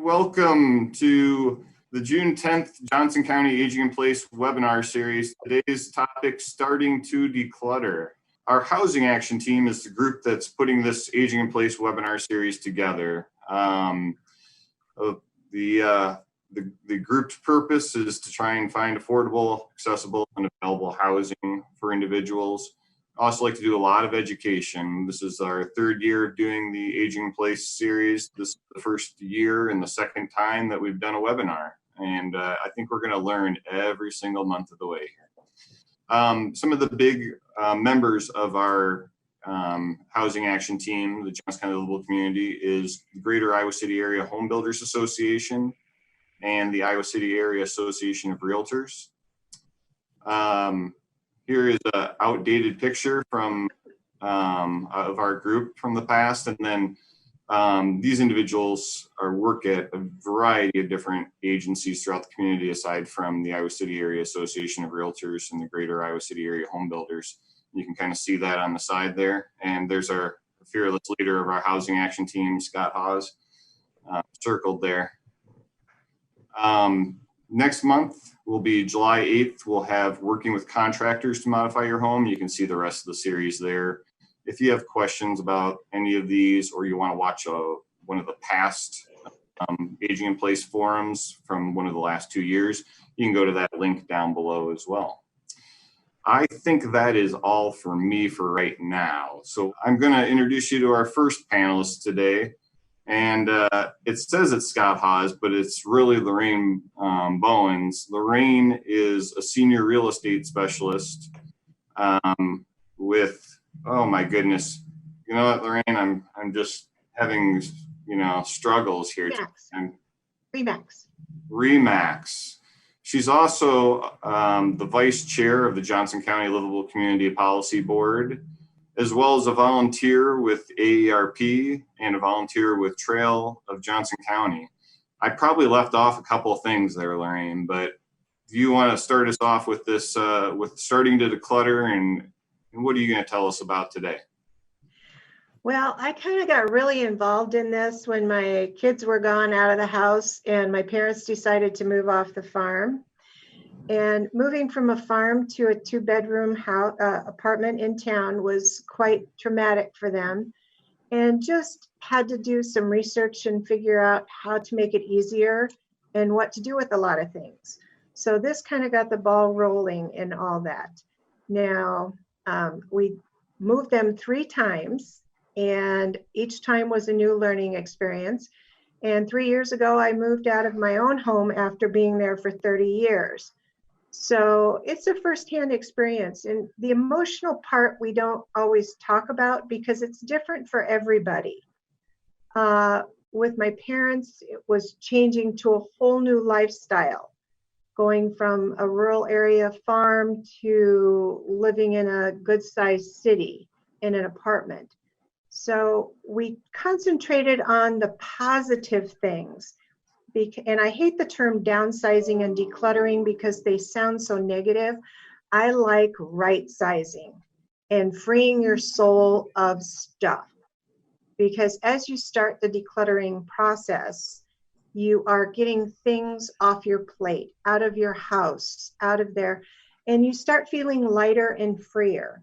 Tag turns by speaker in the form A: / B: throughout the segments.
A: Welcome to the June 10th Johnson County Aging in Place webinar series. Today's topic, starting to declutter. Our housing action team is the group that's putting this Aging in Place webinar series together. The group's purpose is to try and find affordable, accessible, and available housing for individuals. I also like to do a lot of education. This is our third year of doing the Aging in Place series. This is the first year and the second time that we've done a webinar. And I think we're going to learn every single month of the way here. Some of the big members of our housing action team, the Johnson County Livable Community, is the Greater Iowa City Area Home Builders Association and the Iowa City Area Association of Realtors. Here is an outdated picture from of our group from the past, and then these individuals work at a variety of different agencies throughout the community, aside from the Iowa City Area Association of Realtors and the Greater Iowa City Area Home Builders. You can kind of see that on the side there, and there's our fearless leader of our housing action team, Scott Hawes, circled there. Next month will be July 8th. We'll have working with contractors to modify your home. You can see the rest of the series there. If you have questions about any of these, or you want to watch one of the past Aging in Place forums from one of the last 2 years, you can go to that link down below as well. I think that is all for me for right now. So I'm going to introduce you to our first panelist today. And it says it's Scott Hawes, but it's really Lorraine Bowans. Lorraine is a senior real estate specialist with, oh my goodness, you know what, Lorraine, I'm just having, struggles here. REMAX. She's also the vice chair of the Johnson County Livable Community Policy Board, as well as a volunteer with AARP and a volunteer with Trail of Johnson County. I probably left off a couple of things there, Lorraine, but do you want to start us off with this, with starting to declutter, and what are you going to tell us about today?
B: Well, I kind of got really involved in this when my kids were gone out of the house and my parents decided to move off the farm. And moving from a farm to a 2-bedroom house, apartment in town was quite traumatic for them, and just had to do some research and figure out how to make it easier and what to do with a lot of things. So this kind of got the ball rolling in all that. Now, we moved them 3 times, and each time was a new learning experience. And 3 years ago, I moved out of my own home after being there for 30 years. So it's a firsthand experience, and the emotional part we don't always talk about because it's different for everybody. With my parents, it was changing to a whole new lifestyle, going from a rural area farm to living in a good-sized city in an apartment. So we concentrated on the positive things. And I hate the term downsizing and decluttering because they sound so negative. I like right sizing and freeing your soul of stuff. Because as you start the decluttering process, you are getting things off your plate, out of your house, out of there, and you start feeling lighter and freer.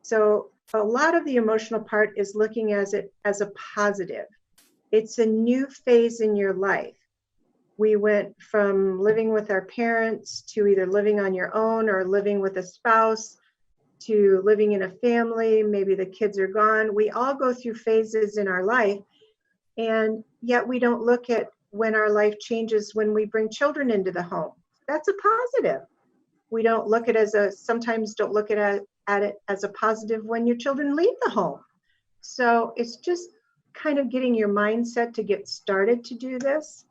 B: So a lot of the emotional part is looking at it as a positive. It's a new phase in your life. We went from living with our parents to either living on your own or living with a spouse to living in a family. Maybe the kids are gone. We all go through phases in our life, and yet we don't look at when our life changes when we bring children into the home. That's a positive. We don't look at it as sometimes don't look at it as a positive when your children leave the home. So it's just kind of getting your mindset to get started to do this.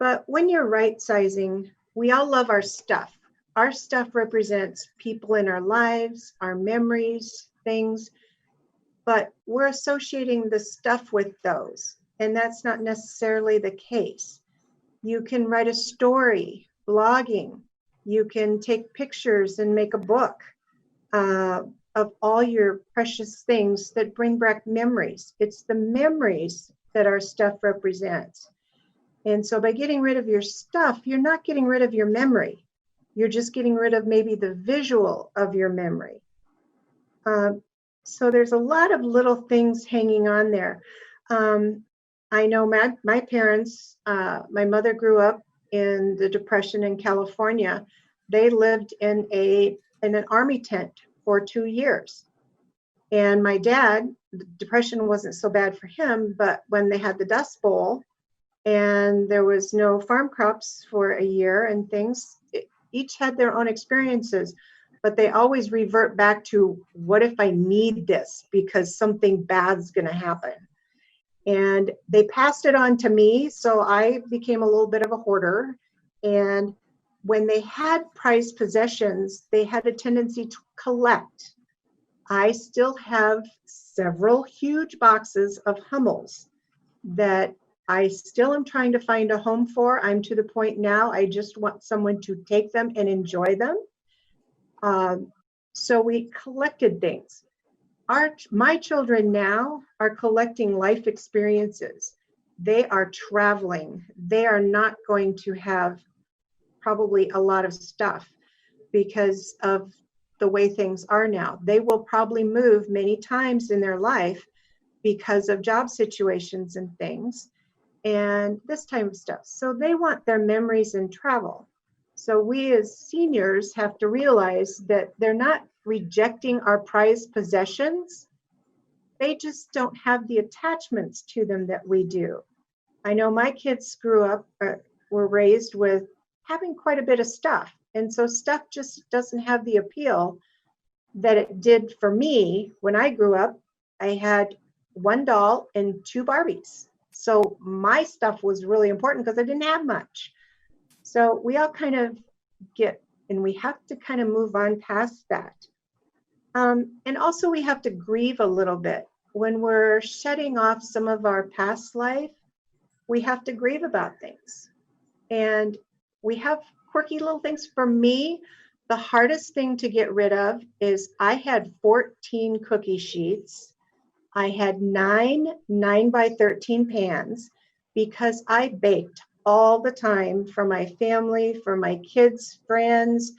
B: But when you're right sizing, we all love our stuff. Our stuff represents people in our lives, our memories, things, but we're associating the stuff with those, and that's not necessarily the case. You can write a story, blogging. You can take pictures and make a book of all your precious things that bring back memories. It's the memories that our stuff represents. And so by getting rid of your stuff, you're not getting rid of your memory. You're just getting rid of maybe the visual of your memory. So there's a lot of little things hanging on there. I know my parents, my mother grew up in the Depression in California. They lived in an army tent for 2 years. And my dad, the Depression wasn't so bad for him, but when they had the Dust Bowl and there was no farm crops for a year and things, each had their own experiences, but they always revert back to, what if I need this because something bad's going to happen? And they passed it on to me, so I became a little bit of a hoarder. And when they had prized possessions, they had a tendency to collect. I still have several huge boxes of Hummels that I still am trying to find a home for. I'm to the point now, I just want someone to take them and enjoy them. So we collected things. My children now are collecting life experiences. They are traveling. They are not going to have probably a lot of stuff because of the way things are now. They will probably move many times in their life because of job situations and things and this type of stuff. So they want their memories and travel. So we as seniors have to realize that they're not rejecting our prized possessions. They just don't have the attachments to them that we do. I know my kids were raised with having quite a bit of stuff. And so stuff just doesn't have the appeal that it did for me. When I grew up, I had 1 doll and 2 Barbies. So my stuff was really important because I didn't have much. So we all kind of and we have to kind of move on past that. And also we have to grieve a little bit. When we're shutting off some of our past life, we have to grieve about things. And we have quirky little things. For me, the hardest thing to get rid of is I had 14 cookie sheets. I had 9 9x13 pans because I baked all the time for my family, for my kids, friends,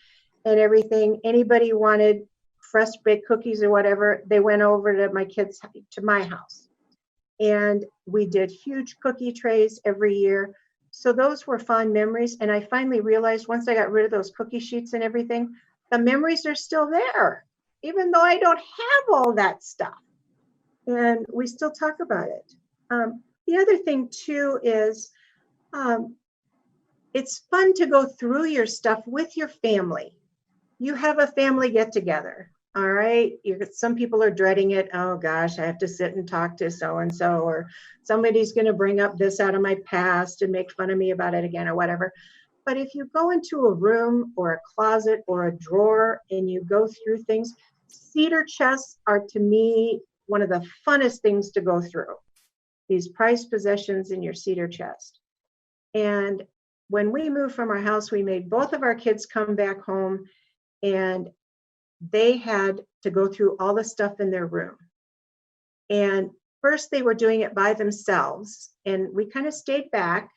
B: and everything. Anybody wanted fresh baked cookies or whatever, they went over to my house. And we did huge cookie trays every year. So those were fond memories. And I finally realized once I got rid of those cookie sheets and everything, the memories are still there, even though I don't have all that stuff. And we still talk about it. The other thing too is it's fun to go through your stuff with your family. You have a family get together, all right? Some people are dreading it. Oh gosh, I have to sit and talk to so-and-so, or somebody's gonna bring up this out of my past and make fun of me about it again or whatever. But if you go into a room or a closet or a drawer and you go through things, cedar chests are to me one of the funnest things to go through. These prized possessions in your cedar chest. And when we moved from our house, we made both of our kids come back home, and they had to go through all the stuff in their room. And first they were doing it by themselves, and we kind of stayed back.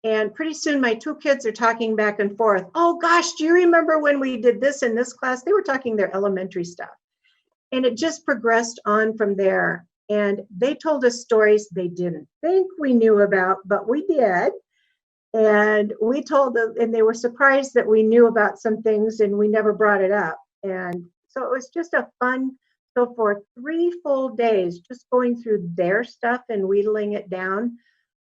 B: And pretty soon my 2 kids are talking back and forth. Oh gosh, do you remember when we did this in this class? They were talking their elementary stuff. And it just progressed on from there. And they told us stories they didn't think we knew about, but we did. And we told them, and they were surprised that we knew about some things and we never brought it up. And so it was just a fun, so for 3 full days, just going through their stuff and wheedling it down,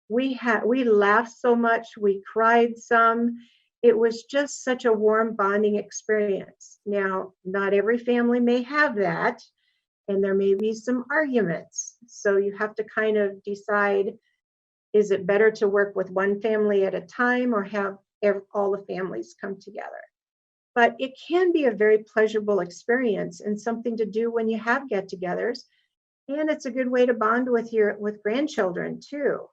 B: we laughed so much, we cried some. It was just such a warm bonding experience. Now, not every family may have that, and there may be some arguments. So you have to kind of decide, is it better to work with one family at a time or have all the families come together? But it can be a very pleasurable experience and something to do when you have get-togethers. And it's a good way to bond with grandchildren too.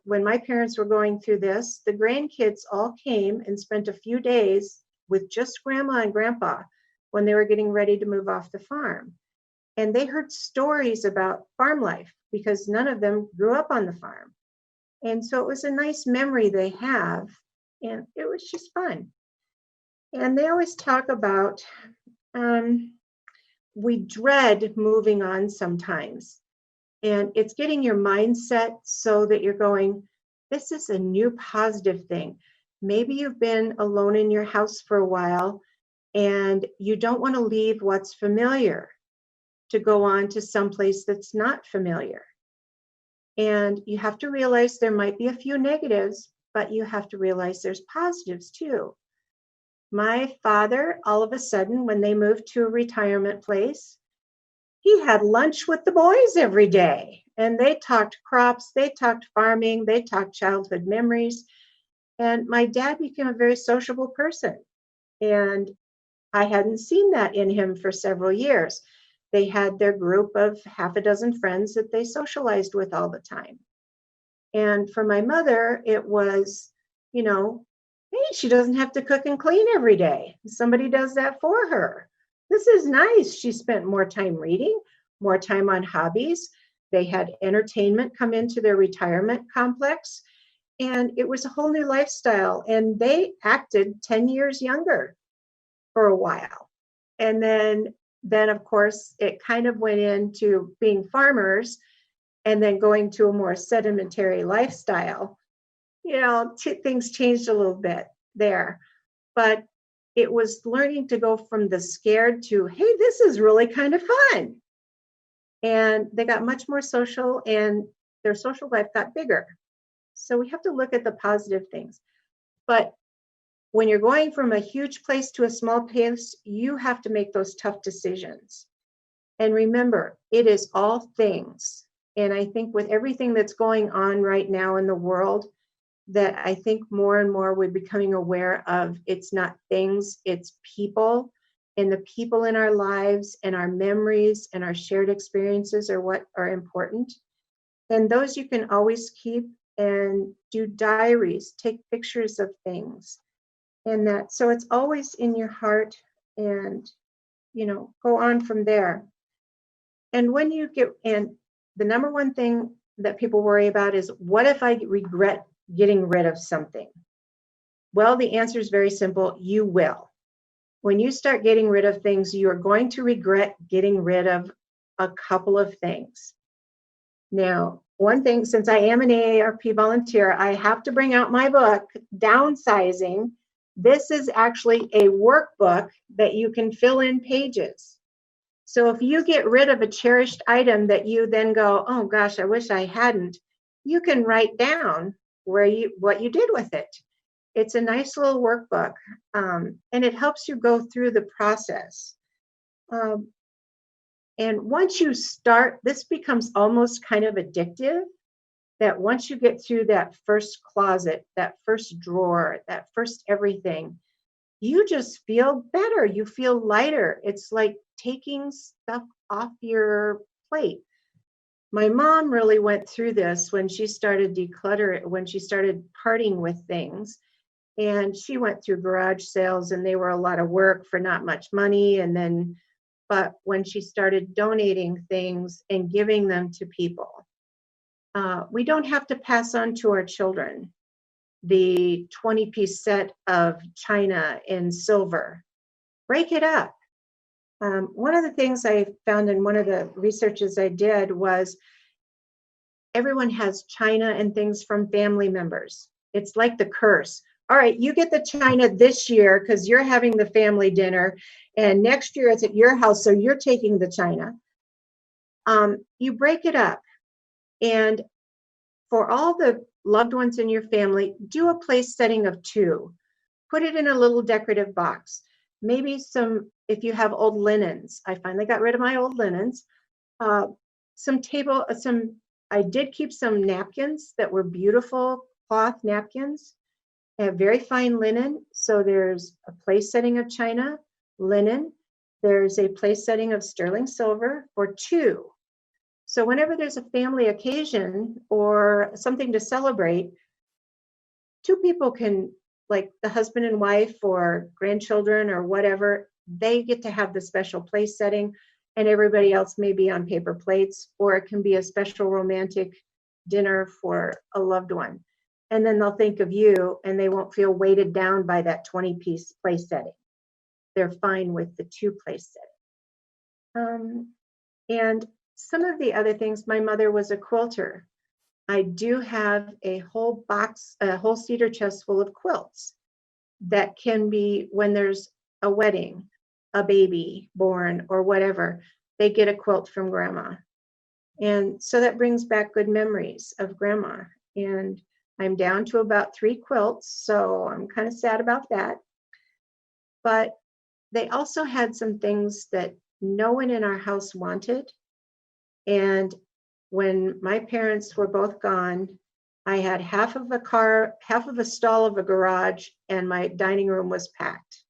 B: When my parents were going through this, the grandkids all came and spent a few days with just grandma and grandpa when they were getting ready to move off the farm. And they heard stories about farm life because none of them grew up on the farm. And so it was a nice memory they have, and it was just fun. And they always talk about, we dread moving on sometimes. And it's getting your mindset so that you're going, this is a new positive thing. Maybe you've been alone in your house for a while and you don't want to leave what's familiar to go on to someplace that's not familiar. And you have to realize there might be a few negatives, but you have to realize there's positives too. My father, all of a sudden, when they moved to a retirement place, he had lunch with the boys every day. And they talked crops, they talked farming, they talked childhood memories. And my dad became a very sociable person. And I hadn't seen that in him for several years. They had their group of half a dozen friends that they socialized with all the time. And for my mother, it was, you know, hey, she doesn't have to cook and clean every day. Somebody does that for her. This is nice. She spent more time reading, more time on hobbies. They had entertainment come into their retirement complex. And it was a whole new lifestyle. And they acted 10 years younger for a while. And then of course, it kind of went into being farmers and then going to a more sedentary lifestyle. You know, things changed a little bit there. But it was learning to go from the scared to, hey, this is really kind of fun. And they got much more social and their social life got bigger. So we have to look at the positive things. But when you're going from a huge place to a small place, you have to make those tough decisions. And remember, it is all things. And I think with everything that's going on right now in the world, that I think more and more we're becoming aware of, it's not things, it's people. And the people in our lives and our memories and our shared experiences are what are important. And those you can always keep and do diaries, take pictures of things. And that, so it's always in your heart and, you know, go on from there. And when you get, and the number one thing that people worry about is, what if I regret getting rid of something? Well, the answer is very simple. You will. When you start getting rid of things, you are going to regret getting rid of a couple of things. Now, one thing, since I am an AARP volunteer, I have to bring out my book, Downsizing. This is actually a workbook that you can fill in pages. So if you get rid of a cherished item that you then go, oh gosh, I wish I hadn't, you can write down what you did with it. It's a nice little workbook, and it helps you go through the process. And once you start, this becomes almost kind of addictive, that once you get through that first closet, that first drawer, that first everything, you just feel better. You feel lighter. It's like taking stuff off your plate. My mom really went through this when she started decluttering, when she started parting with things. And she went through garage sales and they were a lot of work for not much money. And then, but when she started donating things and giving them to people, we don't have to pass on to our children the 20-piece set of china and silver. Break it up. One of the things I found in one of the researches I did was everyone has china and things from family members. It's like the curse. All right, you get the china this year because you're having the family dinner, and next year it's at your house, so you're taking the china. You break it up. And for all the loved ones in your family, do a place setting of 2. Put it in a little decorative box. Maybe some, if you have old linens, I finally got rid of my old linens. I did keep some napkins that were beautiful cloth napkins. I have very fine linen. So there's a place setting of china, linen. There's a place setting of sterling silver for 2. So whenever there's a family occasion or something to celebrate, 2 people can, like the husband and wife or grandchildren or whatever, they get to have the special place setting, and everybody else may be on paper plates, or it can be a special romantic dinner for a loved one. And then they'll think of you and they won't feel weighted down by that 20-piece place setting. They're fine with the 2-place setting. And some of the other things, my mother was a quilter. I do have a whole cedar chest full of quilts that can be, when there's a wedding, a baby born or whatever, they get a quilt from grandma. And so that brings back good memories of grandma. And I'm down to about 3 quilts, so I'm kind of sad about that. But they also had some things that no one in our house wanted. And when my parents were both gone, I had half of a stall of a garage, and my dining room was packed.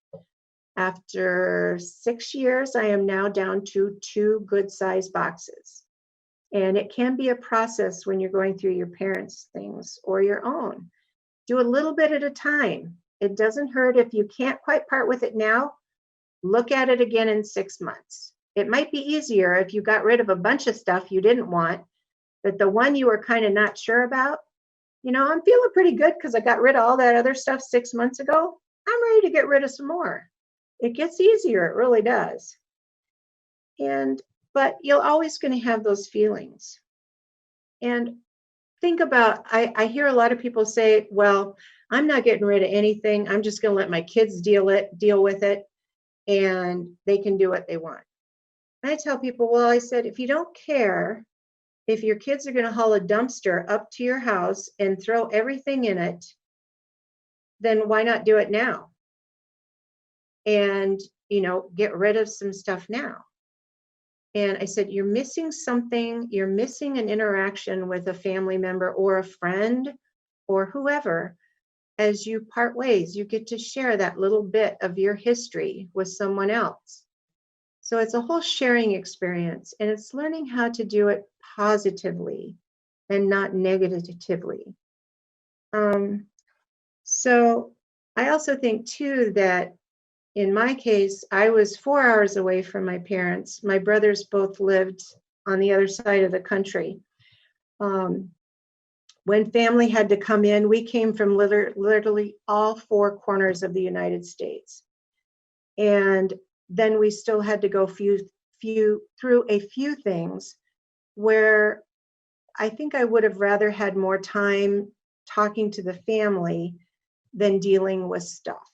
B: After 6 years, I am now down to 2 good-sized boxes. And it can be a process when you're going through your parents' things or your own. Do a little bit at a time. It doesn't hurt if you can't quite part with it now. Look at it again in 6 months. It might be easier if you got rid of a bunch of stuff you didn't want, but the one you were kind of not sure about, I'm feeling pretty good because I got rid of all that other stuff 6 months ago. I'm ready to get rid of some more. It gets easier, it really does. But you're always going to have those feelings. And think about, I hear a lot of people say, well, I'm not getting rid of anything. I'm just going to let my kids deal with it, and they can do what they want. And I tell people, well, I said, if you don't care if your kids are going to haul a dumpster up to your house and throw everything in it, then why not do it now? And, get rid of some stuff now. And I said, you're missing something. You're missing an interaction with a family member or a friend or whoever. As you part ways, you get to share that little bit of your history with someone else. So it's a whole sharing experience, and it's learning how to do it positively and not negatively. So I also think too that in my case, I was 4 hours away from my parents. My brothers both lived on the other side of the country. When family had to come in, we came from literally all 4 corners of the United States. And then we still had to go through a few things where I think I would have rather had more time talking to the family than dealing with stuff.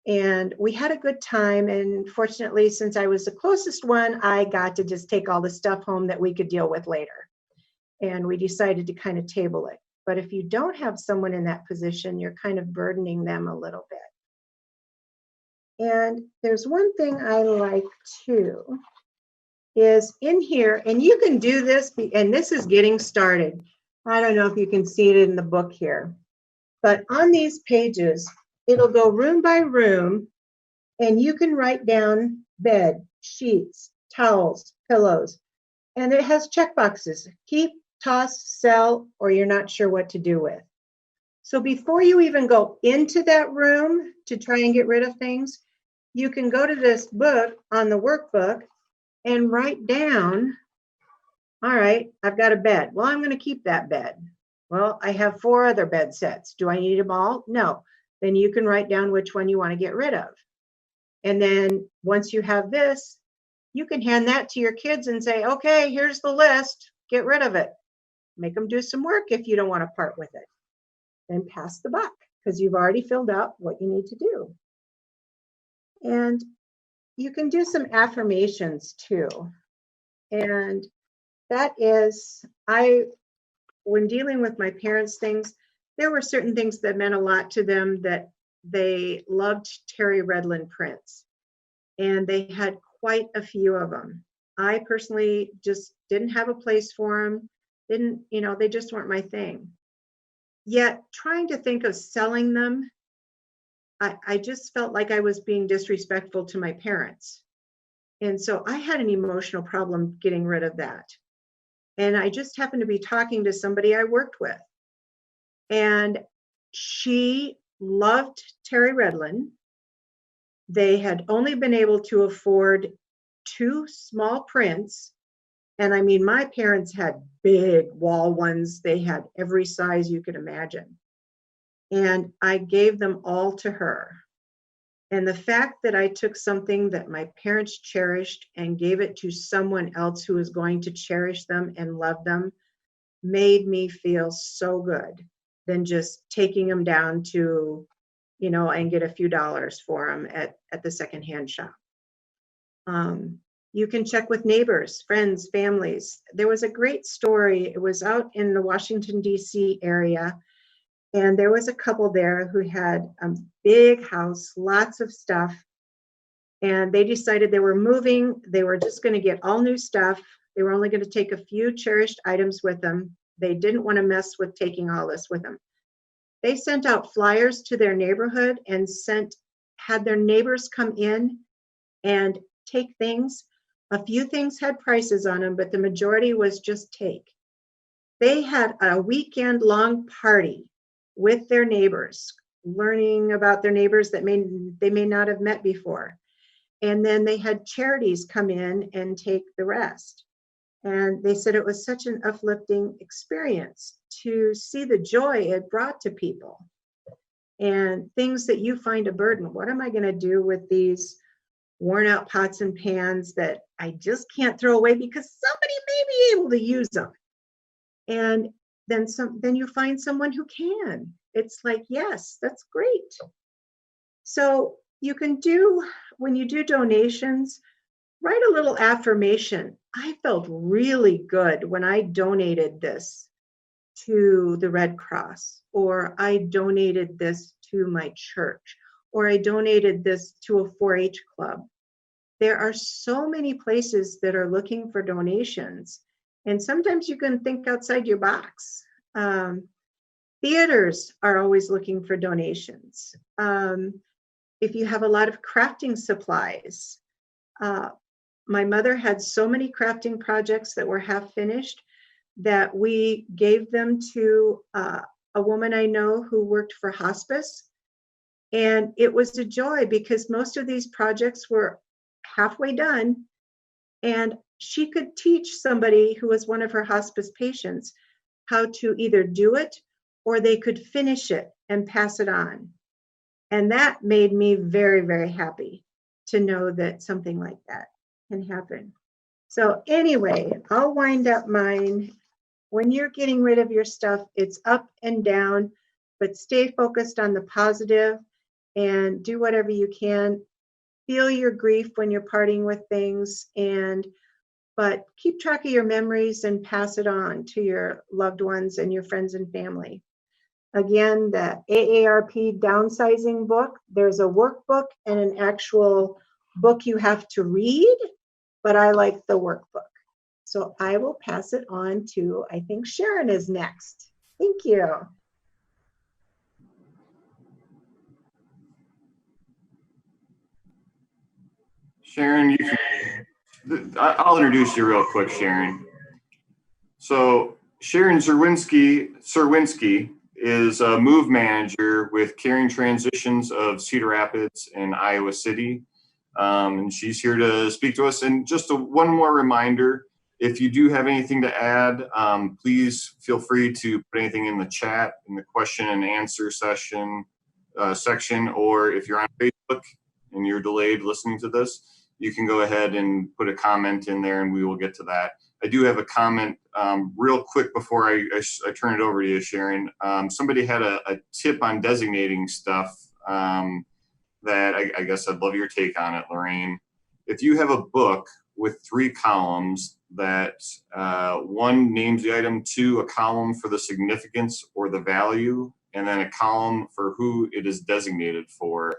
B: And we had a good time. And fortunately, since I was the closest one, I got to just take all the stuff home that we could deal with later. And we decided to kind of table it. But if you don't have someone in that position, you're kind of burdening them a little bit. And there's one thing I like too, is in here, and you can do this, and this is getting started. I don't know if you can see it in the book here, but on these pages, it'll go room by room, and you can write down bed, sheets, towels, pillows, and it has check boxes: keep, toss, sell, or you're not sure what to do with. So before you even go into that room to try and get rid of things, you can go to this book on the workbook and write down, all right, I've got a bed. Well, I'm going to keep that bed. Well, I have 4 other bed sets. Do I need them all? No. Then you can write down which one you want to get rid of. And then once you have this, you can hand that to your kids and say, okay, here's the list. Get rid of it. Make them do some work if you don't want to part with it. Then pass the buck, because you've already filled out what you need to do. And you can do some affirmations too. And that is, when dealing with my parents' things, there were certain things that meant a lot to them, that they loved Terry Redlin prints. And they had quite a few of them. I personally just didn't have a place for them. They just weren't my thing. Yet trying to think of selling them, I just felt like I was being disrespectful to my parents. And so I had an emotional problem getting rid of that. And I just happened to be talking to somebody I worked with. And she loved Terry Redlin. They had only been able to afford 2 small prints, And I mean, my parents had big wall ones. They had every size you could imagine. And I gave them all to her. And the fact that I took something that my parents cherished and gave it to someone else who was going to cherish them and love them made me feel so good than just taking them down to, and get a few dollars for them at the secondhand shop. You can check with neighbors, friends, families. There was a great story. It was out in the Washington, D.C. area. And there was a couple there who had a big house, lots of stuff. And they decided they were moving. They were just going to get all new stuff. They were only going to take a few cherished items with them. They didn't want to mess with taking all this with them. They sent out flyers to their neighborhood and had their neighbors come in and take things. A few things had prices on them, but the majority was just take. They had a weekend-long party with their neighbors, learning about their neighbors that they may not have met before. And then they had charities come in and take the rest. And they said it was such an uplifting experience to see the joy it brought to people. And things that you find a burden. What am I going to do with these worn out pots and pans that I just can't throw away because somebody may be able to use them? And then you find someone who can. It's like, yes, that's great. So you can when you do donations, write a little affirmation. I felt really good when I donated this to the Red Cross, or I donated this to my church, or I donated this to a 4-H club. There are so many places that are looking for donations. And sometimes you can think outside your box. Theaters are always looking for donations. If you have a lot of crafting supplies, my mother had so many crafting projects that were half finished that we gave them to a woman I know who worked for hospice. And it was a joy because most of these projects were halfway done. And she could teach somebody who was one of her hospice patients how to either do it or they could finish it and pass it on. And that made me very, very happy to know that something like that can happen. So anyway, I'll wind up mine. When you're getting rid of your stuff, it's up and down, but stay focused on the positive and do whatever you can. Feel your grief when you're parting with things, but keep track of your memories and pass it on to your loved ones and your friends and family. Again, the AARP downsizing book, there's a workbook and an actual book you have to read, but I like the workbook. So I will pass it on to, I think Sharon is next. Thank you.
A: Sharon, I'll introduce you real quick, Sharon. So Sharon Czerwinski is a move manager with Caring Transitions of Cedar Rapids and Iowa City. And she's here to speak to us. And just one more reminder, if you do have anything to add, please feel free to put anything in the chat in the question and answer section, or if you're on Facebook and you're delayed listening to this, you can go ahead and put a comment in there and we will get to that. I do have a comment real quick before I turn it over to you, Sharon. Somebody had a tip on designating stuff that I guess I'd love your take on it, Lorraine. If you have a book with 3 columns that one names the item, 2 a column for the significance or the value, and then a column for who it is designated for.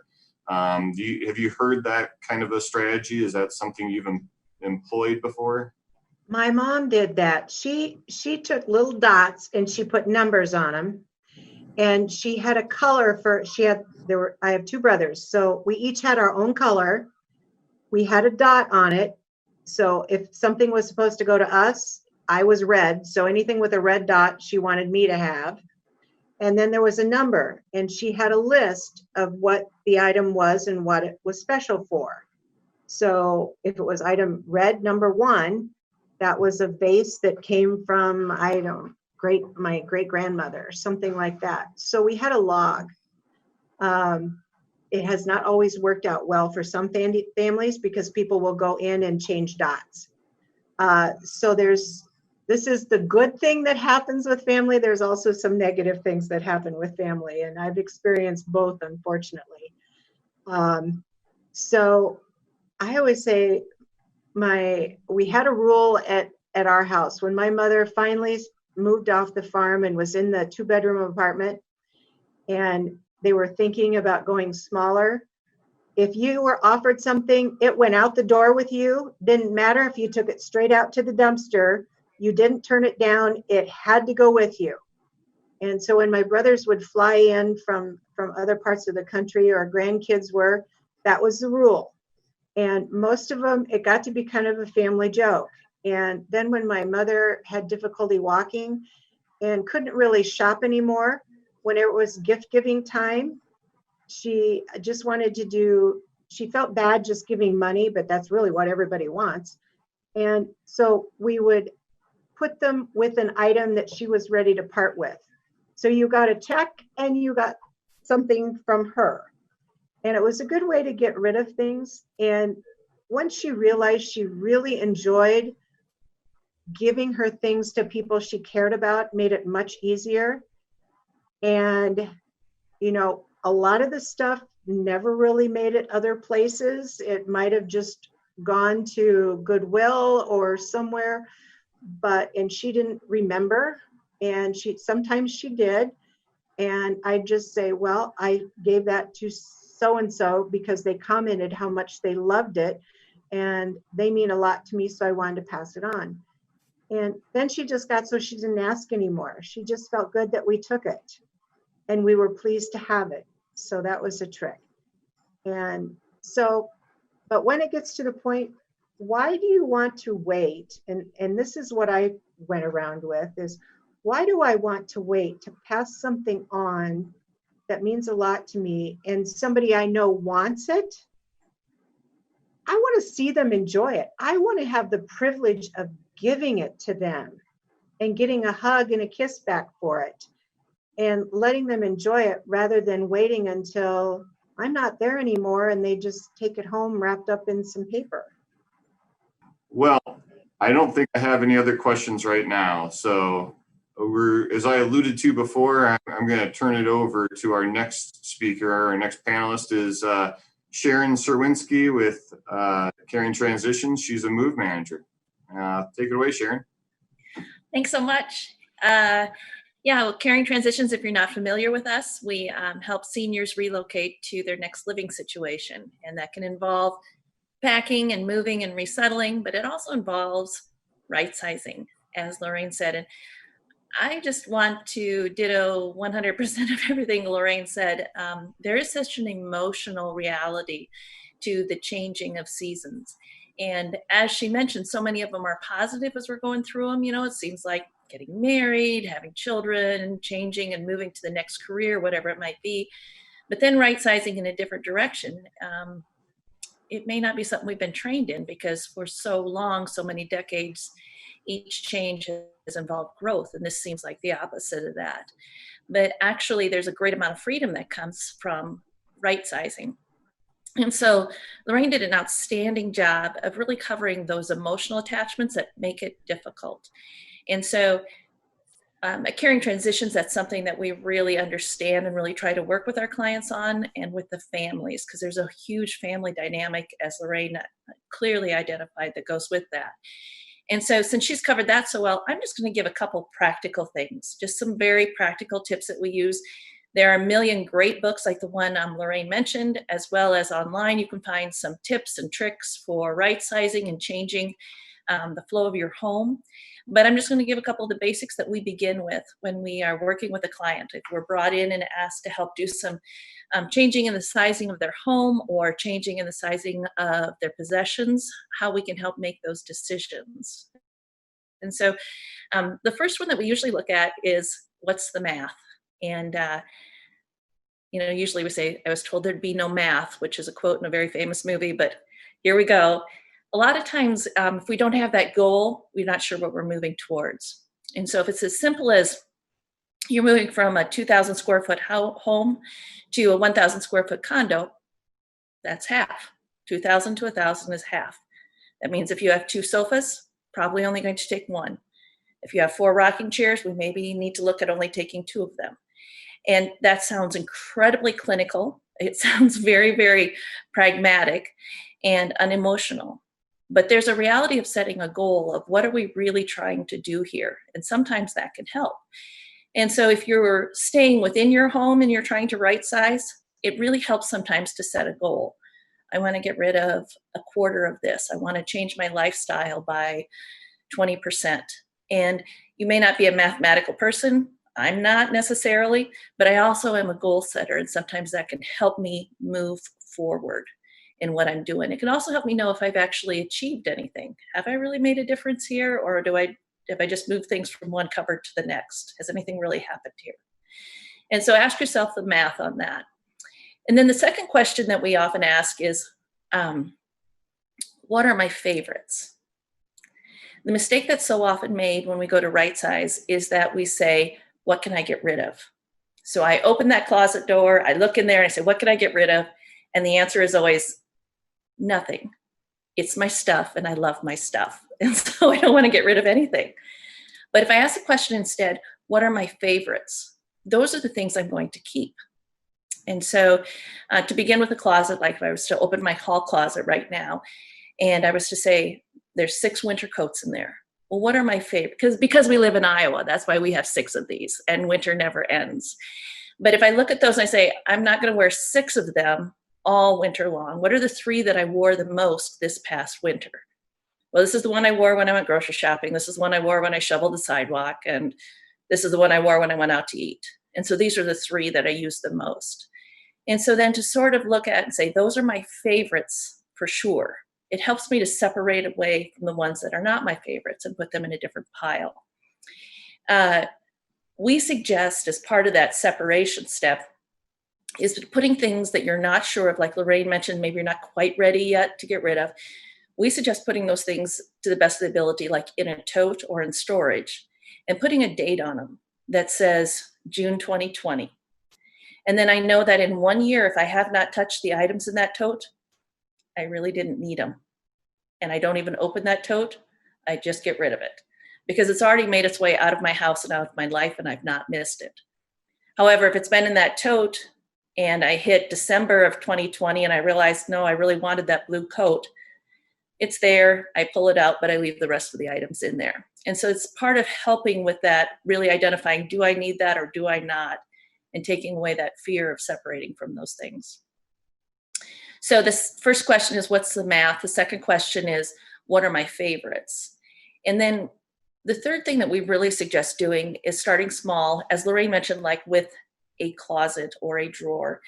A: Have you heard that kind of a strategy? Is that something you've employed before?
B: My mom did that. She took little dots and she put numbers on them. And she had a color I have 2 brothers. So we each had our own color. We had a dot on it. So if something was supposed to go to us, I was red. So anything with a red dot, she wanted me to have. And then there was a number, and she had a list of what the item was and what it was special for. So if it was item red number 1, that was a vase that came from, I don't, my great grandmother, something like that. So we had a log. It has not always worked out well for some families because people will go in and change dots. So this is the good thing that happens with family. There's also some negative things that happen with family, and I've experienced both, unfortunately. So I always say we had a rule at our house when my mother finally moved off the farm and was in the 2-bedroom apartment, and they were thinking about going smaller. If you were offered something, it went out the door with you. Didn't matter if you took it straight out to the dumpster. You didn't turn it down. It had to go with you. And so when my brothers would fly in from other parts of the country, or grandkids were, that was the rule. And most of them, it got to be kind of a family joke. And then when my mother had difficulty walking and couldn't really shop anymore, when it was gift giving time, she just wanted to she felt bad just giving money, but that's really what everybody wants. And so we would put them with an item that she was ready to part with. So you got a check and you got something from her. And it was a good way to get rid of things. And once she realized she really enjoyed giving her things to people she cared about, made it much easier. And, you know, a lot of the stuff never really made it other places. It might have just gone to Goodwill or somewhere, and she didn't remember. And sometimes she did. And I'd just say, well, I gave that to so-and-so because they commented how much they loved it. And they mean a lot to me, so I wanted to pass it on. And then she just got so she didn't ask anymore. She just felt good that we took it. And we were pleased to have it. So that was a trick. And so, but when it gets to the point, why do you want to wait? And this is what I went around with is, why do I want to wait to pass something on that means a lot to me and somebody I know wants it? I want to see them enjoy it. I want to have the privilege of giving it to them and getting a hug and a kiss back for it and letting them enjoy it rather than waiting until I'm not there anymore and they just take it home wrapped up in some paper.
A: Well, I don't think I have any other questions right now. So as I alluded to before, I'm going to turn it over to our next speaker. Our next panelist is Sharon Czerwinski with Caring Transitions. She's a move manager. Take it away, Sharon.
C: Thanks so much. Yeah, well, Caring Transitions, if you're not familiar with us, we help seniors relocate to their next living situation. And that can involve packing and moving and resettling, but it also involves right sizing, as Lorraine said. And I just want to ditto 100% of everything Lorraine said. There is such an emotional reality to the changing of seasons. And as she mentioned, so many of them are positive as we're going through them. You know, it seems like getting married, having children, changing and moving to the next career, whatever it might be. But then right sizing in a different direction. It may not be something we've been trained in because for so long, so many decades, each change has involved growth. And this seems like the opposite of that. But actually, there's a great amount of freedom that comes from right sizing. And so Lorraine did an outstanding job of really covering those emotional attachments that make it difficult. And so at Caring Transitions, that's something that we really understand and really try to work with our clients on and with the families, because there's a huge family dynamic, as Lorraine clearly identified, that goes with that. And so since she's covered that so well, I'm just going to give a couple practical things, just some very practical tips that we use. There are a million great books like the one Lorraine mentioned, as well as online you can find some tips and tricks for right sizing and changing the flow of your home. But I'm just going to give a couple of the basics that we begin with when we are working with a client. If we're brought in and asked to help do some changing in the sizing of their home or changing in the sizing of their possessions, how we can help make those decisions. And so the first one that we usually look at is, what's the math? And you know, usually we say, I was told there'd be no math, which is a quote in a very famous movie, but here we go. a lot of times, if we don't have that goal, we're not sure what we're moving towards. And so if it's as simple as you're moving from a 2,000 square foot home to a 1,000 square foot condo, that's half. 2,000 to 1,000 is half. That means if you have 2 sofas, probably only going to take 1. If you have 4 rocking chairs, we maybe need to look at only taking 2 of them. And that sounds incredibly clinical. It sounds very, very pragmatic and unemotional. But there's a reality of setting a goal of what are we really trying to do here? And sometimes that can help. And so if you're staying within your home and you're trying to right size, it really helps sometimes to set a goal. I want to get rid of a quarter of this. I want to change my lifestyle by 20%. And you may not be a mathematical person. I'm not necessarily, but I also am a goal setter. And sometimes that can help me move forward in what I'm doing. It can also help me know if I've actually achieved anything. Have I really made a difference here? Or have I just moved things from one cupboard to the next? Has anything really happened here? And so ask yourself the math on that. And then the second question that we often ask is, what are my favorites? The mistake that's so often made when we go to right size is that we say, what can I get rid of? So I open that closet door, I look in there and I say, what can I get rid of? And the answer is always nothing. It's my stuff and I love my stuff. And so I don't want to get rid of anything. But if I ask the question instead, what are my favorites? Those are the things I'm going to keep. And so to begin with a closet, like if I was to open my hall closet right now, and I was to say, there's 6 winter coats in there. Well, what are my favorite? Because we live in Iowa, that's why we have 6 of these, and winter never ends. But if I look at those and I say, I'm not going to wear 6 of them all winter long. What are the 3 that I wore the most this past winter? Well, this is the one I wore when I went grocery shopping. This is the one I wore when I shoveled the sidewalk. And this is the one I wore when I went out to eat. And so these are the 3 that I use the most. And so then to sort of look at and say, those are my favorites for sure. It helps me to separate away from the ones that are not my favorites and put them in a different pile. We suggest as part of that separation step is putting things that you're not sure of, like Lorraine mentioned, maybe you're not quite ready yet to get rid of. We suggest putting those things to the best of the ability, like in a tote or in storage, and putting a date on them that says June 2020. And then I know that in 1 year, if I have not touched the items in that tote, I really didn't need them. And I don't even open that tote, I just get rid of it because it's already made its way out of my house and out of my life and I've not missed it. However, if it's been in that tote and I hit December of 2020 and I realized, no, I really wanted that blue coat, it's there, I pull it out, but I leave the rest of the items in there. And so it's part of helping with that, really identifying, do I need that or do I not? And taking away that fear of separating from those things. So this first question is, what's the math? The second question is, what are my favorites? And then the third thing that we really suggest doing is starting small, as Lorraine mentioned, like with a closet or a drawer.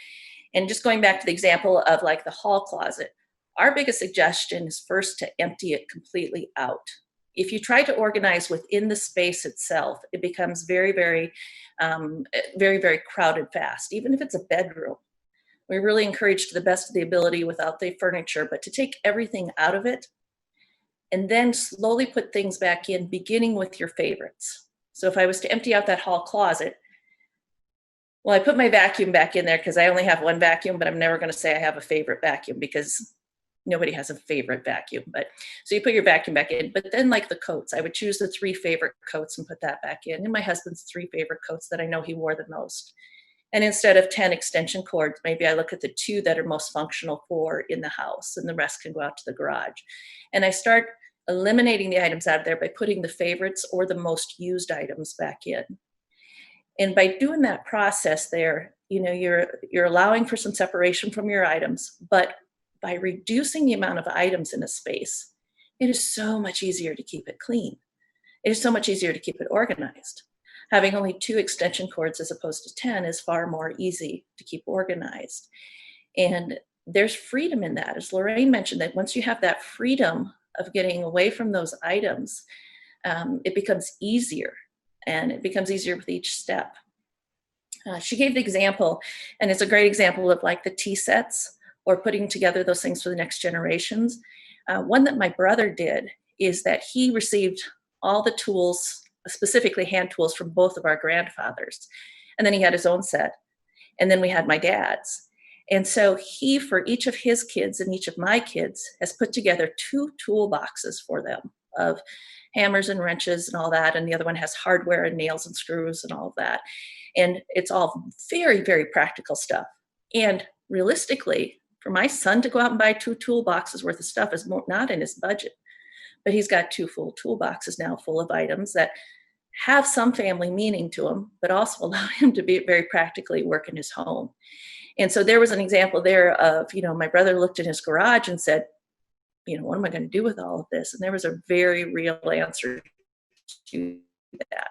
C: And just going back to the example of like the hall closet, our biggest suggestion is first to empty it completely out. If you try to organize within the space itself, it becomes very, very, very crowded fast, even if it's a bedroom. We really encourage to the best of the ability without the furniture, but to take everything out of it and then slowly put things back in, beginning with your favorites. So if I was to empty out that hall closet, well, I put my vacuum back in there because I only have one vacuum, but I'm never going to say I have a favorite vacuum because nobody has a favorite vacuum. But so you put your vacuum back in, but then like the coats, I would choose the 3 favorite coats and put that back in. And my husband's 3 favorite coats that I know he wore the most. And instead of 10 extension cords, maybe I look at the 2 that are most functional for in the house and the rest can go out to the garage. And I start eliminating the items out of there by putting the favorites or the most used items back in. And by doing that process there, you know, you're allowing for some separation from your items, but by reducing the amount of items in a space, it is so much easier to keep it clean. It is so much easier to keep it organized. Having only 2 extension cords as opposed to 10 is far more easy to keep organized. And there's freedom in that. As Lorraine mentioned, that once you have that freedom of getting away from those items, it becomes easier. And it becomes easier with each step. She gave the example, and it's a great example of like the tea sets or putting together those things for the next generations. One that my brother did is that he received all the tools, specifically hand tools, from both of our grandfathers. And then he had his own set. And then we had my dad's. And so he, for each of his kids and each of my kids, has put together 2 toolboxes for them of hammers and wrenches and all that. And the other one has hardware and nails and screws and all of that. And it's all very, very practical stuff. And realistically, for my son to go out and buy 2 toolboxes worth of stuff is not in his budget. But he's got 2 full toolboxes now full of items that have some family meaning to him, but also allow him to be very practically work in his home. And so there was an example there of, my brother looked in his garage and said, what am I going to do with all of this? And there was a very real answer to that.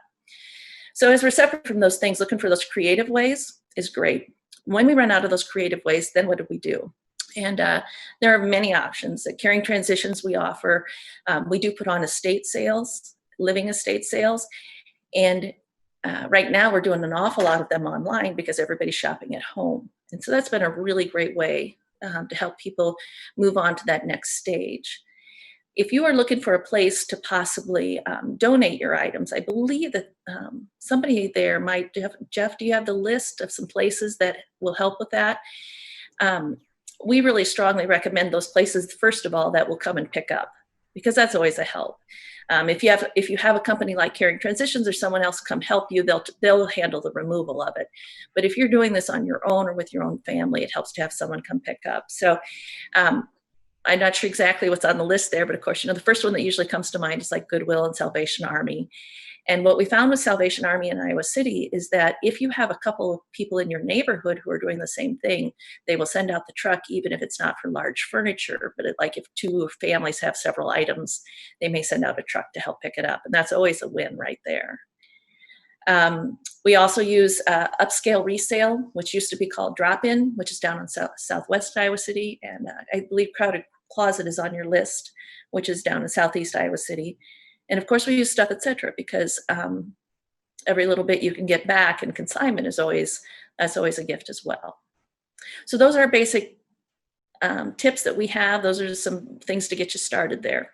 C: So as we're separate from those things, looking for those creative ways is great. When we run out of those creative ways, then what do we do? And there are many options. At Caring Transitions, we offer, we do put on estate sales, living estate sales. And right now we're doing an awful lot of them online because everybody's shopping at home. And so that's been a really great way to help people move on to that next stage. If you are looking for a place to possibly donate your items, I believe that somebody there might have, Jeff, do you have the list of some places that will help with that? We really strongly recommend those places, first of all, that will come and pick up, because that's always a help. If you have a company like Caring Transitions or someone else come help you, they'll handle the removal of it. But if you're doing this on your own or with your own family, it helps to have someone come pick up. So I'm not sure exactly what's on the list there, but of course, the first one that usually comes to mind is like Goodwill and Salvation Army. And what we found with Salvation Army in Iowa City is that if you have a couple of people in your neighborhood who are doing the same thing, they will send out the truck, even if it's not for large furniture. But like if 2 families have several items, they may send out a truck to help pick it up. And that's always a win right there. We also use Upscale Resale, which used to be called Drop-In, which is down in southwest Iowa City. And I believe Crowded Closet is on your list, which is down in southeast Iowa City. And of course, we use Stuff Etc. because every little bit you can get back, and consignment is that's always a gift as well. So those are basic tips that we have. Those are just some things to get you started there.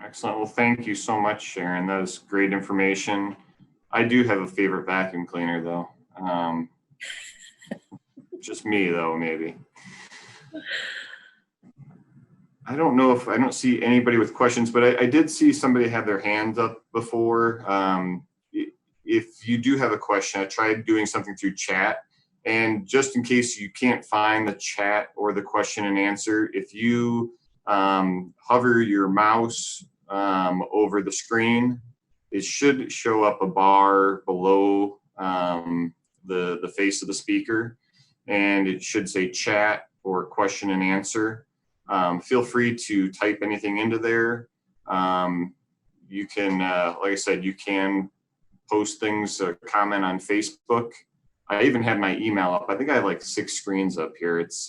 A: Excellent. Well, thank you so much, Sharon. That was great information. I do have a favorite vacuum cleaner, though. Just me, though, maybe. I don't know if I don't see anybody with questions, but I did see somebody have their hands up before. If you do have a question, I tried doing something through chat. And just in case you can't find the chat or the question and answer, if you hover your mouse over the screen, it should show up a bar below the face of the speaker, and it should say chat or question and answer. Feel free to type anything into there. You can, like I said, you can post things, comment on Facebook. I even had my email up. I think I have like 6 screens up here. It's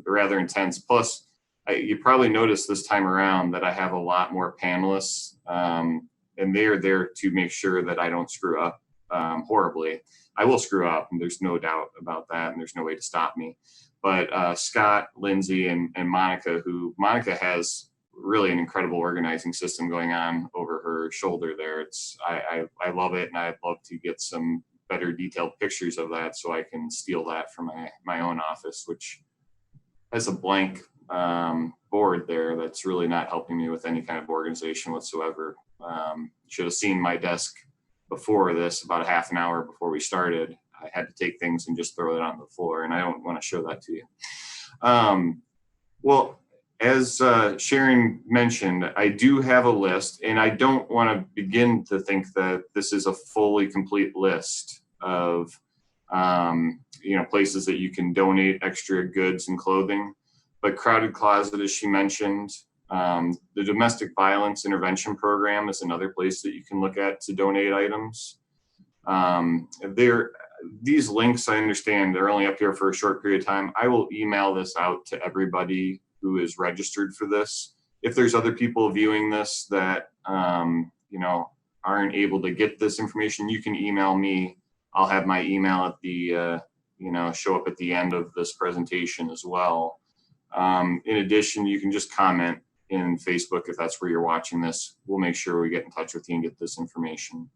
A: rather intense. Plus, you probably noticed this time around that I have a lot more panelists, and they are there to make sure that I don't screw up horribly. I will screw up, and there's no doubt about that, and there's no way to stop me. But Scott, Lindsay, and Monica, Monica has really an incredible organizing system going on over her shoulder there. I love it, and I'd love to get some better detailed pictures of that so I can steal that from my own office, which has a blank board there that's really not helping me with any kind of organization whatsoever. Should have seen my desk before this, about a half an hour before we started. I had to take things and just throw it on the floor, and I don't want to show that to you. Well, as Sharon mentioned, I do have a list, and I don't want to begin to think that this is a fully complete list of places that you can donate extra goods and clothing. But Crowded Closet, as she mentioned, the Domestic Violence Intervention Program is another place that you can look at to donate items. These links, I understand, they're only up here for a short period of time. I will email this out to everybody who is registered for this. If there's other people viewing this that aren't able to get this information, you can email me. I'll have my email at the show up at the end of this presentation as well. In addition, you can just comment in Facebook if that's where you're watching this. We'll make sure we get in touch with you and get this information.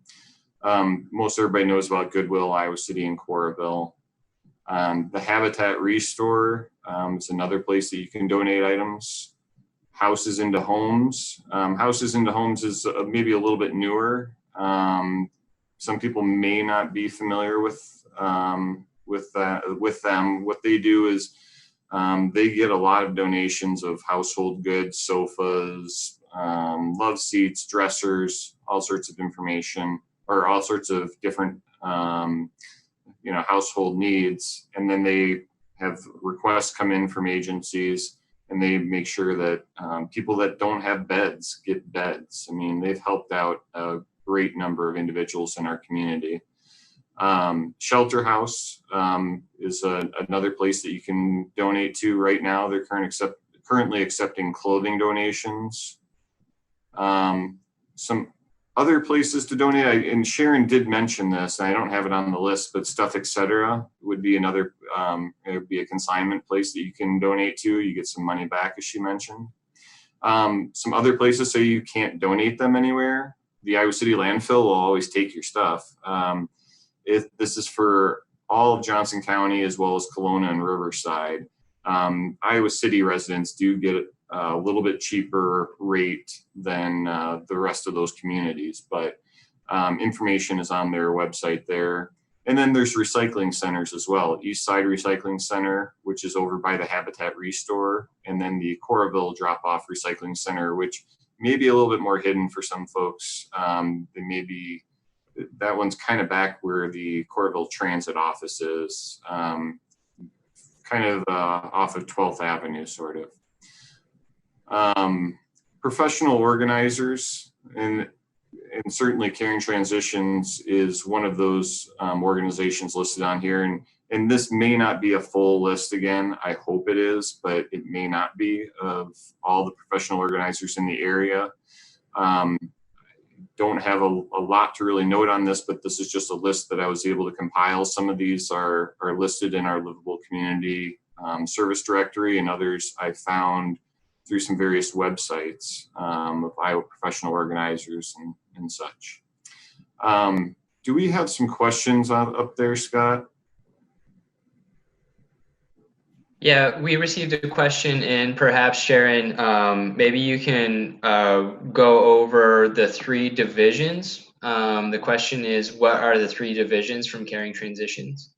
A: Most everybody knows about Goodwill, Iowa City, and Coralville. The Habitat Restore is another place that you can donate items. Houses into Homes. Houses into Homes is maybe a little bit newer. Some people may not be familiar with them. What they do is they get a lot of donations of household goods, sofas, love seats, dressers, all sorts of information, or all sorts of different household needs. And then they have requests come in from agencies, and they make sure that people that don't have beds get beds. I mean, they've helped out a great number of individuals in our community. Shelter House is another place that you can donate to right now. They're currently accepting clothing donations. Some other places to donate, and Sharon did mention this, and I don't have it on the list, but Stuff Etc. would be another, it would be a consignment place that you can donate to. You get some money back, as she mentioned. Some other places say you can't donate them anywhere. The Iowa City landfill will always take your stuff. This is for all of Johnson County as well as Kelowna and Riverside. Iowa City residents do get a little bit cheaper rate than the rest of those communities, but information is on their website there. And then there's recycling centers as well. East Side Recycling Center, which is over by the Habitat Restore, and then the Coralville Drop-Off Recycling Center, which may be a little bit more hidden for some folks. That one's kind of back where the Coralville Transit office is, kind of off of 12th Avenue, sort of. Professional organizers, and certainly Caring Transitions is one of those organizations listed on here. And this may not be a full list again. I hope it is, but it may not be, of all the professional organizers in the area. Don't have a lot to really note on this, but this is just a list that I was able to compile. Some of these are listed in our Livable Community service directory, and others I found through some various websites of Iowa professional organizers and such. Do we have some questions up there, Scott?
D: Yeah, we received a question, and perhaps Sharon, maybe you can go over the 3 divisions. The question is, what are the 3 divisions from Caring Transitions?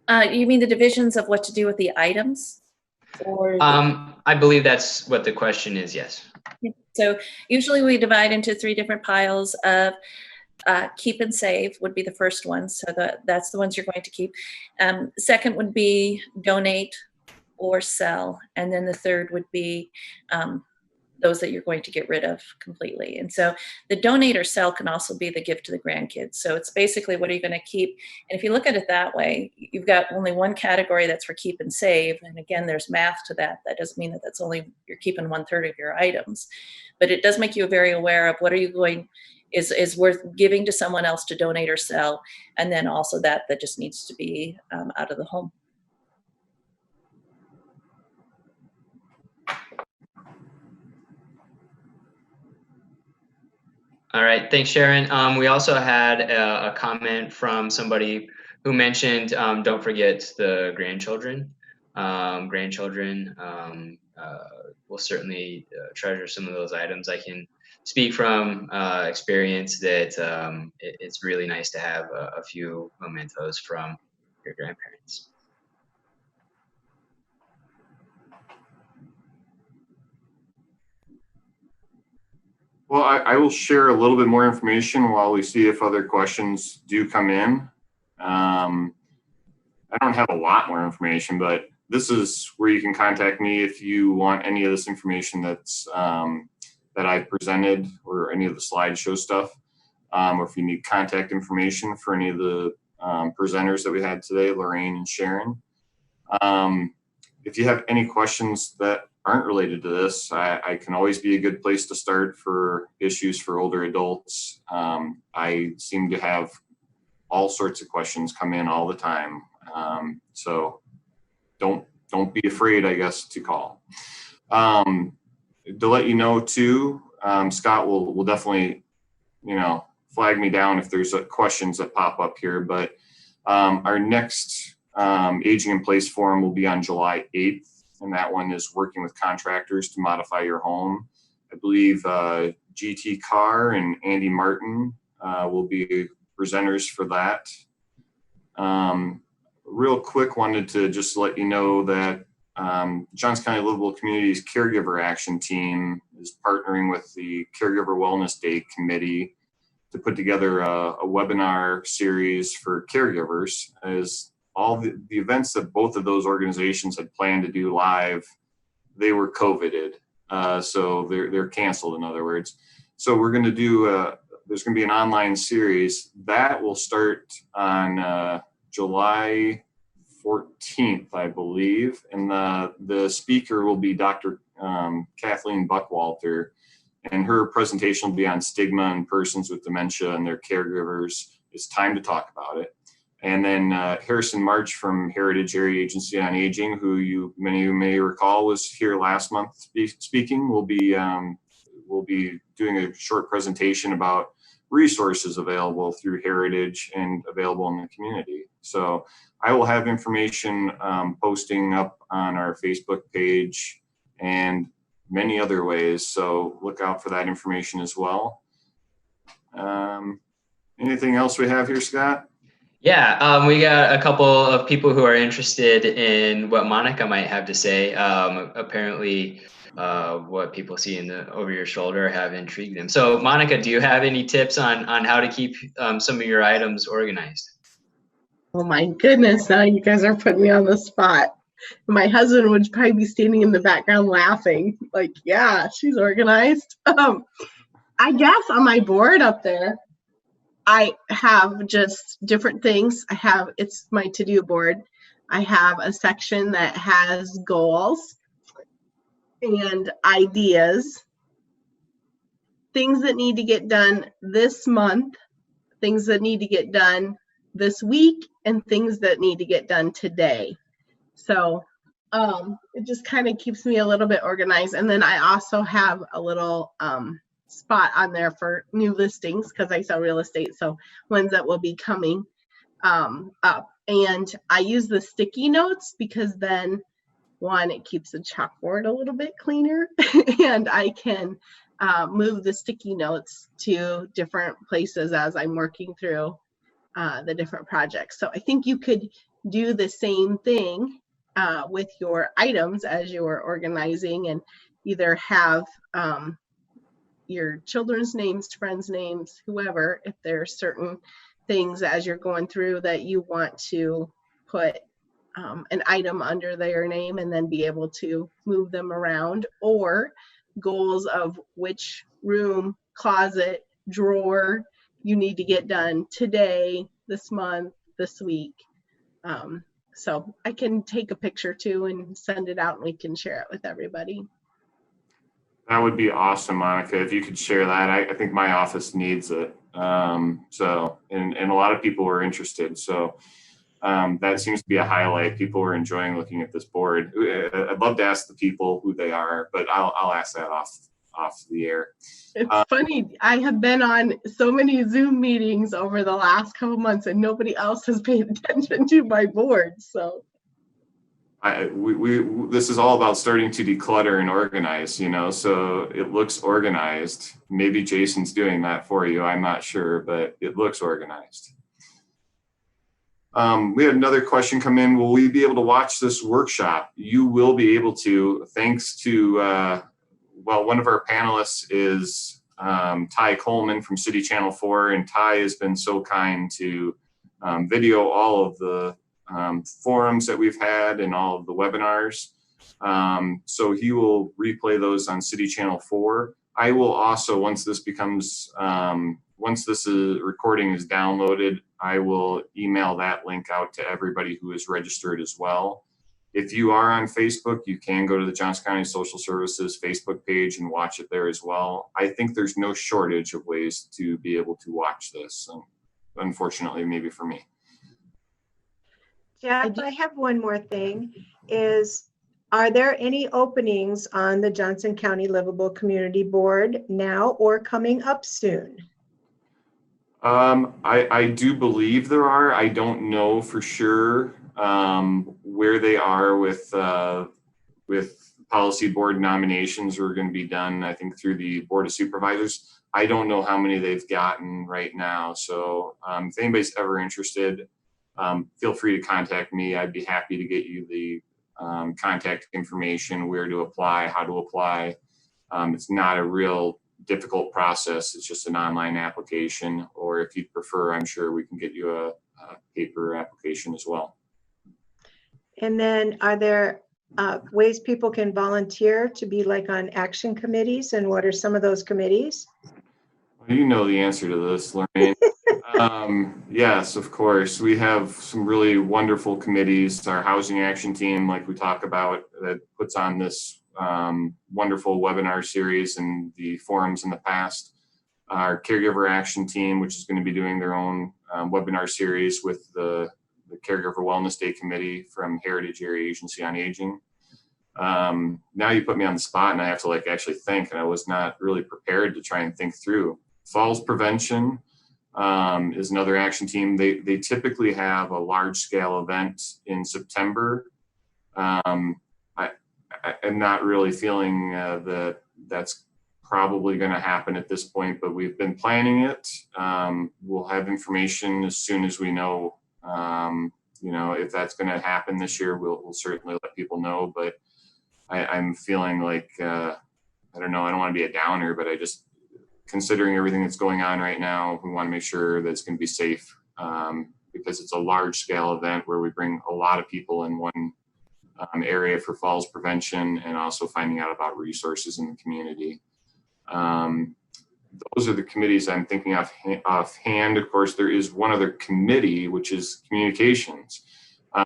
C: You mean the divisions of what to do with the items? Or
D: I believe that's what the question is, yes.
C: So usually we divide into 3 different piles of keep and save would be the first one. So that's the ones you're going to keep. Second would be donate or sell. And then the third would be those that you're going to get rid of completely. And so the donate or sell can also be the gift to the grandkids. So it's basically, what are you going to keep? And if you look at it that way, you've got only one category that's for keep and save. And again, there's math to that. That doesn't mean that that's only, you're keeping 1/3 of your items, but it does make you very aware of what are you going, is worth giving to someone else to donate or sell. And then also that just needs to be out of the home.
D: All right, thanks, Sharon. We also had a comment from somebody who mentioned, don't forget the grandchildren. Grandchildren will certainly treasure some of those items. I can speak from experience that it's really nice to have a few mementos from your grandparents.
A: Well, I will share a little bit more information while we see if other questions do come in. I don't have a lot more information, but this is where you can contact me if you want any of this information that's that I presented, or any of the slideshow stuff, or if you need contact information for any of the presenters that we had today, Lorraine and Sharon. If you have any questions that aren't related to this, I can always be a good place to start for issues for older adults. I seem to have all sorts of questions come in all the time. So don't be afraid, I guess, to call. To let you know too, Scott will definitely, flag me down if there's questions that pop up here, but our next Aging in Place forum will be on July 8th, and that one is working with contractors to modify your home. I believe GT Carr and Andy Martin will be presenters for that. Real quick, wanted to just let you know that Johnson County Livable Community's Caregiver Action Team is partnering with the Caregiver Wellness Day Committee to put together a webinar series for caregivers, as all the events that both of those organizations had planned to do live, they were COVIDed. So they're canceled, in other words. So we're going to do, there's going to be an online series that will start on July 14th, I believe. And the speaker will be Dr. Kathleen Buckwalter. And her presentation will be on stigma in persons with dementia and their caregivers. It's time to talk about it. And then Harrison March from Heritage Area Agency on Aging, who many of you may recall was here last month speaking, will be doing a short presentation about resources available through Heritage and available in the community. So I will have information posting up on our Facebook page and many other ways. So look out for that information as well. Anything else we have here, Scott?
D: Yeah, we got a couple of people who are interested in what Monica might have to say. Apparently, what people see over your shoulder have intrigued them. So, Monica, do you have any tips on how to keep some of your items organized?
E: Oh my goodness, now you guys are putting me on the spot. My husband would probably be standing in the background laughing, like, yeah, she's organized. I guess on my board up there, I have just different things. It's my to-do board. I have a section that has goals and ideas, things that need to get done this month, things that need to get done this week, and things that need to get done today. So it just kind of keeps me a little bit organized. And then I also have a little spot on there for new listings because I sell real estate. So ones that will be coming up. And I use the sticky notes because then, one, it keeps the chalkboard a little bit cleaner and I can move the sticky notes to different places as I'm working through the different projects. So I think you could do the same thing with your items as you're organizing, and either have your children's names, friends' names, whoever, if there are certain things as you're going through that you want to put an item under their name and then be able to move them around, or goals of which room, closet, drawer you need to get done today, this month, this week. So I can take a picture too and send it out and we can share it with everybody.
A: That would be awesome, Monica, if you could share that. I think my office needs it. So, and a lot of people were interested. So that seems to be a highlight. People were enjoying looking at this board. I'd love to ask the people who they are, but I'll ask that off the air.
E: It's funny. I have been on so many Zoom meetings over the last couple months and nobody else has paid attention to my board. So
A: this is all about starting to declutter and organize, so it looks organized. Maybe Jason's doing that for you. I'm not sure, but it looks organized. We had another question come in. Will we be able to watch this workshop? You will be able to, thanks to, one of our panelists is Ty Coleman from City Channel 4, and Ty has been so kind to video all of the forums that we've had and all of the webinars. So he will replay those on City Channel 4. I will also, once this recording is downloaded, I will email that link out to everybody who is registered as well. If you are on Facebook, you can go to the Johnson County Social Services Facebook page and watch it there as well. I think there's no shortage of ways to be able to watch this, unfortunately, maybe for me.
B: Jeff, I have one more thing. Are there any openings on the Johnson County Livable Community Board now or coming up soon?
A: I do believe there are. I don't know for sure where they are with policy board nominations are going to be done, I think, through the Board of Supervisors. I don't know how many they've gotten right now. So if anybody's ever interested, feel free to contact me. I'd be happy to get you the contact information, where to apply, how to apply. It's not a real difficult process. It's just an online application, or if you'd prefer, I'm sure we can get you a paper application as well.
B: And then are there ways people can volunteer to be like on action committees, and what are some of those committees?
A: Well, you know the answer to this, Lorraine. Yes, of course. We have some really wonderful committees. Our housing action team, like we talk about, that puts on this wonderful webinar series and the forums in the past. Our caregiver action team, which is going to be doing their own webinar series with the Caregiver Wellness Day Committee from Heritage Area Agency on Aging. Now you put me on the spot and I have to actually think, and I was not really prepared to try and think through. Falls prevention is another action team. They typically have a large scale event in September. I'm not really feeling that that's probably going to happen at this point, but we've been planning it. We'll have information as soon as we know. If that's going to happen this year, we'll certainly let people know. But I'm feeling like I don't know. I don't want to be a downer, but considering everything that's going on right now, we want to make sure that it's going to be safe because it's a large scale event where we bring a lot of people in one area for falls prevention and also finding out about resources in the community. Those are the committees I'm thinking of offhand. Of course, there is one other committee, which is communications.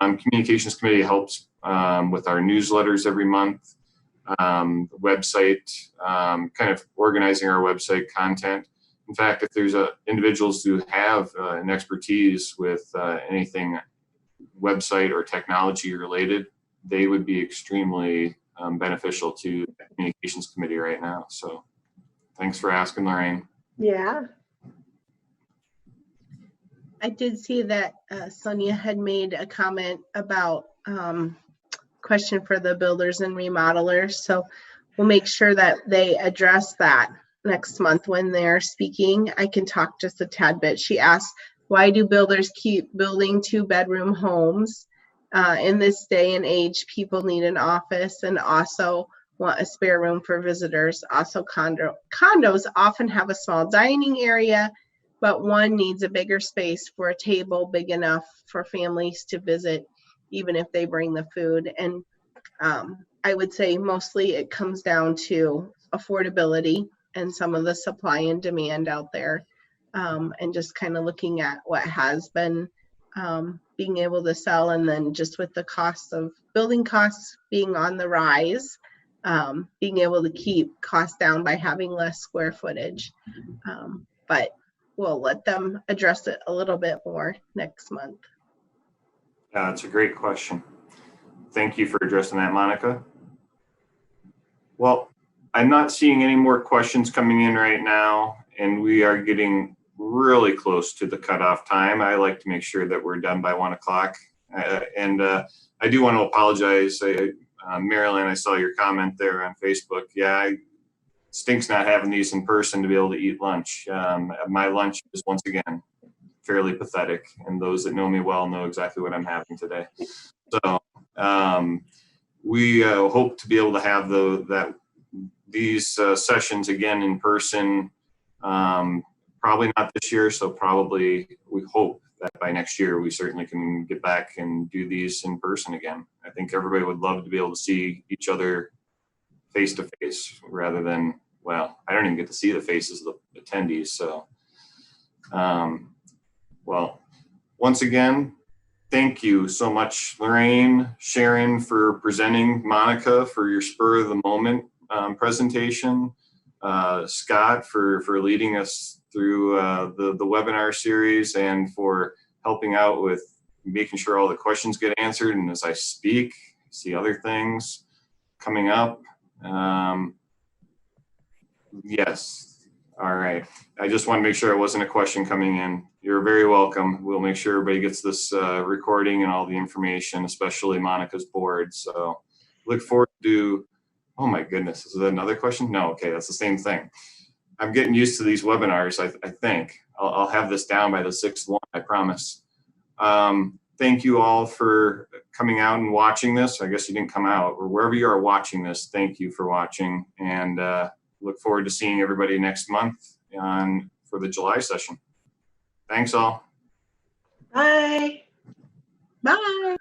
A: Communications committee helps with our newsletters every month, the website, kind of organizing our website content. In fact, if there's individuals who have an expertise with anything website or technology related, they would be extremely beneficial to the communications committee right now. So thanks for asking, Lorraine.
B: Yeah.
E: I did see that Sonia had made a comment about question for the builders and remodelers. So we'll make sure that they address that next month when they're speaking. I can talk just a tad bit. She asked, why do builders keep building 2-bedroom homes? In this day and age, people need an office and also want a spare room for visitors. Also, condos often have a small dining area, but one needs a bigger space for a table big enough for families to visit, even if they bring the food. And I would say mostly it comes down to affordability and some of the supply and demand out there, and just kind of looking at what has been being able to sell, and then just with the cost of building costs being on the rise, being able to keep costs down by having less square footage. But we'll let them address it a little bit more next month.
A: It's a great question. Thank you for addressing that, Monica. Well, I'm not seeing any more questions coming in right now, and we are getting really close to the cutoff time. I like to make sure that we're done by 1 o'clock. And I do want to apologize. Marilyn, I saw your comment there on Facebook. Yeah, it stinks not having these in person to be able to eat lunch. My lunch is once again fairly pathetic, and those that know me well know exactly what I'm having today. So we hope to be able to have these sessions again in person. Probably not this year, so probably we hope that by next year we certainly can get back and do these in person again. I think everybody would love to be able to see each other face to face rather than, well, I don't even get to see the faces of the attendees. So, well, once again, thank you so much, Lorraine, Sharon, for presenting, Monica, for your spur of the moment presentation, Scott, for leading us through the webinar series, and for helping out with making sure all the questions get answered. And as I speak, see other things coming up. Yes. All right. I just want to make sure it wasn't a question coming in. You're very welcome. We'll make sure everybody gets this recording and all the information, especially Monica's board. So look forward to, oh my goodness, is that another question? No, okay, that's the same thing. I'm getting used to these webinars, I think. I'll have this down by the 6th one, I promise. Thank you all for coming out and watching this. I guess you didn't come out, or wherever you are watching this, thank you for watching. And look forward to seeing everybody next month for the July session. Thanks all.
B: Bye.
E: Bye.